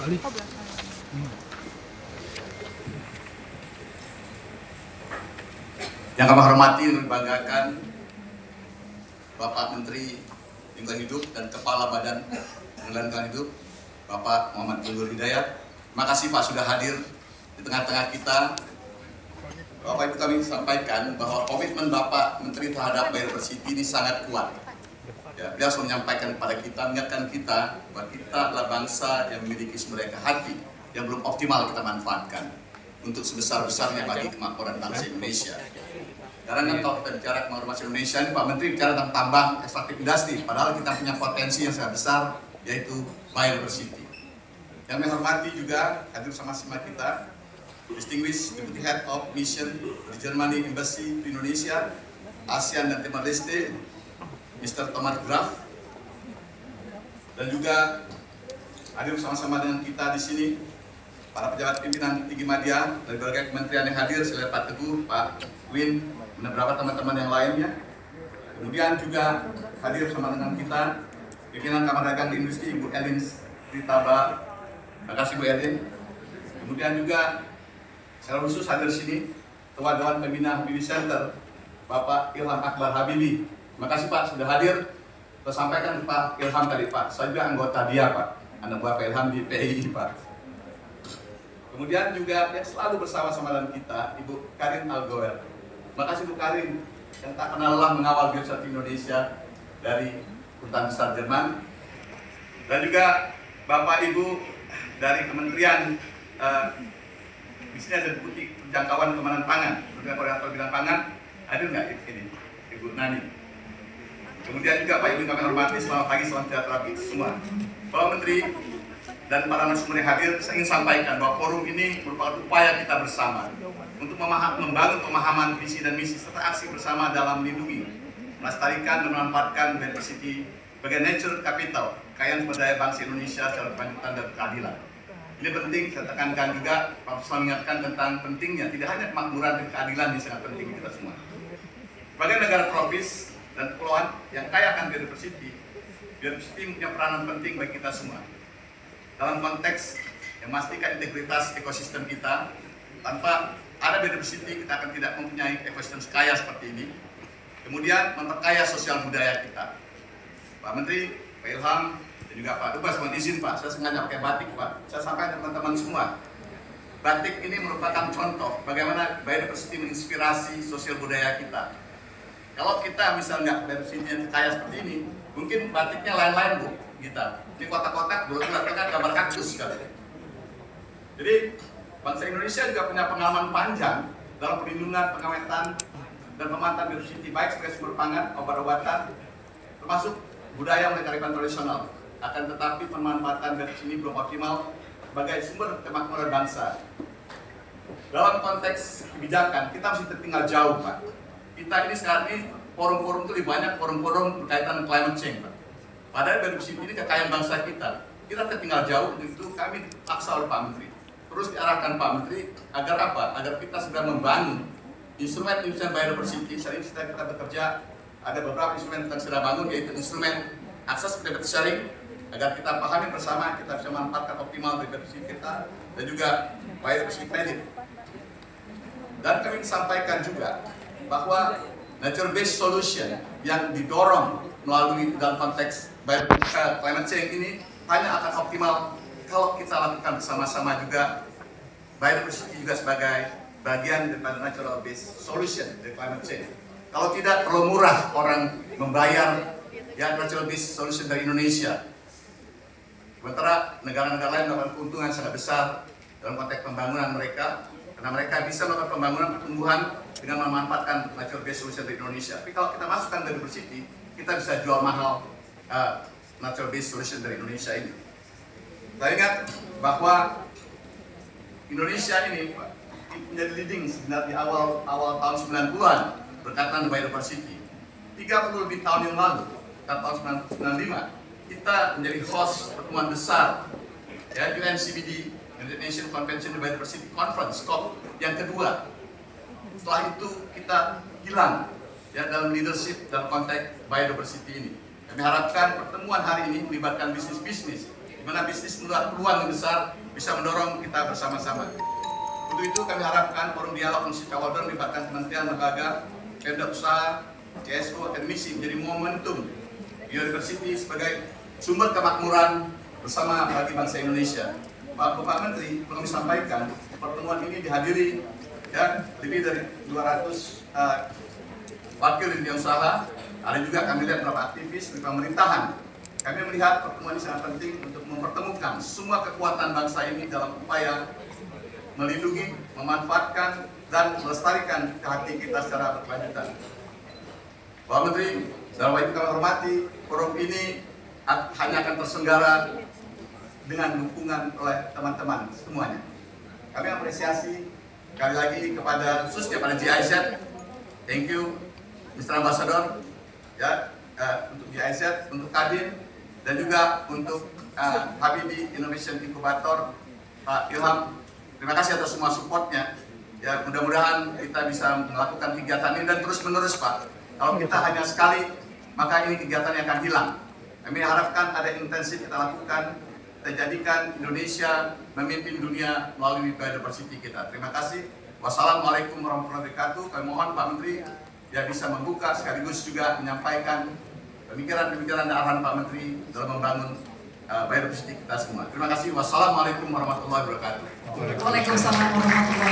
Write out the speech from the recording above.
Yang kami hormati dan banggakan Bapak Menteri Lingkungan Hidup dan Kepala Badan Pengelolaan Lingkungan Hidup, Bapak Muhammad Guntur Hidayat. Terima kasih Pak sudah hadir di tengah-tengah kita. Bapak Ibu, kami sampaikan bahwa komitmen Bapak Menteri terhadap biodiversity ini sangat kuat. Ya, beliau selalu menyampaikan kepada kita, mengingatkan kita bahwa kita adalah bangsa yang memiliki sumber daya hati yang belum optimal kita manfaatkan untuk sebesar-besarnya bagi kemakmuran bangsa Indonesia. Karena kan kalau kita bicara kemakmuran bangsa Indonesia ini, Pak Menteri bicara tentang tambang ekstraktif industri, padahal kita punya potensi yang sangat besar, yaitu biodiversity. Yang saya hormati juga hadir bersama-sama kita, Distinguished Deputy Head of Mission di Germany Embassy di Indonesia, ASEAN dan Timor Leste, Mr. Thomas Graf, dan juga hadir bersama-sama dengan kita di sini para pejabat pimpinan tinggi media dari berbagai kementerian yang hadir, selain Pak Teguh, Pak Win, dan beberapa teman-teman yang lainnya. Kemudian juga hadir bersama dengan kita pimpinan Kamar Dagang di Industri, Ibu Elin Ritaba. Terima kasih Bu Elin. Kemudian juga secara khusus hadir sini Ketua Dewan Pembina Habibie Center, Bapak Ilham Akbar Habibie. Terima kasih Pak sudah hadir. Saya sampaikan Pak Ilham tadi Pak, saya juga anggota dia Pak, anak buah Pak Ilham di PII Pak. Kemudian juga yang selalu bersama-sama dengan kita, Ibu Karin Algoer. Terima kasih Bu Karin yang tak kenal lelah mengawal biodiversitas Indonesia dari Kedutaan Besar Jerman. Dan juga Bapak Ibu dari Kementerian di sini ada Deputi Penjangkauan Kemanan Pangan, Kementerian Koordinator Bidang Pangan, hadir nggak ini Ibu Nani? Kemudian juga Pak Ibu kami hormati, selamat pagi, selamat sejahtera semua. Pak Menteri dan para narasumber yang hadir, saya ingin sampaikan bahwa forum ini merupakan upaya kita bersama untuk membangun pemahaman visi dan misi serta aksi bersama dalam melindungi, melestarikan dan memanfaatkan biodiversity sebagai nature capital, kekayaan sumber daya bangsa Indonesia secara berkelanjutan dan keadilan. Ini penting, saya tekankan juga, Pak Presiden mengingatkan tentang pentingnya, tidak hanya kemakmuran dan keadilan yang sangat penting kita semua. Sebagai negara tropis dan kepulauan yang kaya akan biodiversity punya peranan penting bagi kita semua. Dalam konteks yang memastikan integritas ekosistem kita, tanpa ada biodiversity kita akan tidak mempunyai ekosistem sekaya seperti ini. Kemudian memperkaya sosial budaya kita. Pak Menteri, Pak Ilham, dan juga Pak Dubes, mohon izin Pak, saya sengaja pakai batik Pak. Saya sampaikan teman-teman semua, batik ini merupakan contoh bagaimana biodiversity menginspirasi sosial budaya kita. Kalau kita misalnya biodiversity kaya seperti ini, mungkin batiknya lain-lain Bu, kita. Ini kotak-kotak, bulat-bulat kan gambar kaktus kan. Jadi bangsa Indonesia juga punya pengalaman panjang dalam perlindungan, pengawetan, dan pemantauan biodiversity baik sebagai sumber pangan, obat-obatan, termasuk budaya dan kearifan tradisional. Akan tetapi pemanfaatan biodiversity ini belum optimal sebagai sumber kemakmuran bangsa. Dalam konteks kebijakan, kita masih tertinggal jauh Pak. Kita ini sekarang ini forum-forum itu lebih banyak forum-forum berkaitan dengan climate change Pak. Padahal biodiversity ini kekayaan bangsa kita. Kita tertinggal jauh, untuk itu kami dipaksa oleh Pak Menteri. Terus diarahkan Pak Menteri agar apa? Agar kita segera membangun instrumen-instrumen biodiversity. Saat ini kita bekerja, ada beberapa instrumen yang sedang bangun, yaitu instrumen akses biodiversity sharing, agar kita pahami bersama, kita bisa memanfaatkan optimal biodiversity kita, dan juga biodiversity credit. Dan kami sampaikan juga bahwa nature based solution yang didorong melalui dalam konteks climate change ini hanya akan optimal kalau kita lakukan bersama-sama juga biodiversity juga sebagai bagian daripada natural based solution dari climate change. Kalau tidak, terlalu murah orang membayar ya natural based solution dari Indonesia. Sementara negara-negara lain melakukan keuntungan sangat besar dalam konteks pembangunan mereka, karena mereka bisa melakukan pembangunan pertumbuhan dengan memanfaatkan natural based solution dari Indonesia. Tapi kalau kita masukkan biodiversity, kita bisa jual mahal natural based solution dari Indonesia ini. Saya ingat bahwa Indonesia ini menjadi leading sebenarnya di awal tahun 90-an berkaitan dengan biodiversity. 30 lebih tahun yang lalu, tahun 1995, kita menjadi host pertemuan besar ya UNCBD, United Nations Convention on Biodiversity Conference COP yang kedua. Setelah itu kita hilang ya dalam leadership dalam konteks biodiversity ini. Kami harapkan pertemuan hari ini melibatkan bisnis-bisnis, di mana bisnis melihat peluang yang besar bisa mendorong kita bersama-sama. Untuk itu kami harapkan forum dialog Universitas Cawadon melibatkan kementerian, lembaga, pemda usaha, CSO, akademisi menjadi momentum University sebagai sumber kemakmuran bersama bagi bangsa Indonesia. Bapak Menteri perlu disampaikan pertemuan ini dihadiri ya lebih dari 200 wakil dunia usaha. Ada juga kami lihat beberapa aktivis di pemerintahan. Kami melihat pertemuan ini sangat penting untuk mempertemukan semua kekuatan bangsa ini dalam upaya melindungi, memanfaatkan, dan melestarikan hati kita secara berkelanjutan. Bapak Menteri, dalam hal ini kami hormati, forum ini hanya akan terselenggara dengan dukungan oleh teman-teman semuanya. Kami apresiasi sekali lagi kepada khususnya pada GIZ, thank you Mr. Ambassador, ya untuk GIZ, untuk Kadin, dan juga untuk Habibie Innovation Incubator, Pak Ilham. Terima kasih atas semua supportnya. Ya, mudah-mudahan kita bisa melakukan kegiatan ini dan terus-menerus, Pak. Kalau kita hanya sekali, maka ini kegiatannya akan hilang. Kami harapkan ada intensif kita lakukan, kita jadikan Indonesia memimpin dunia melalui biodiversity kita. Terima kasih. Wassalamualaikum warahmatullahi wabarakatuh. Kami mohon Pak Menteri ya bisa membuka sekaligus juga menyampaikan pemikiran-pemikiran dan arahan Pak Menteri dalam membangun biodiversity kita semua. Terima kasih. Wassalamualaikum warahmatullahi wabarakatuh. Waalaikumsalam warahmatullahi wabarakatuh.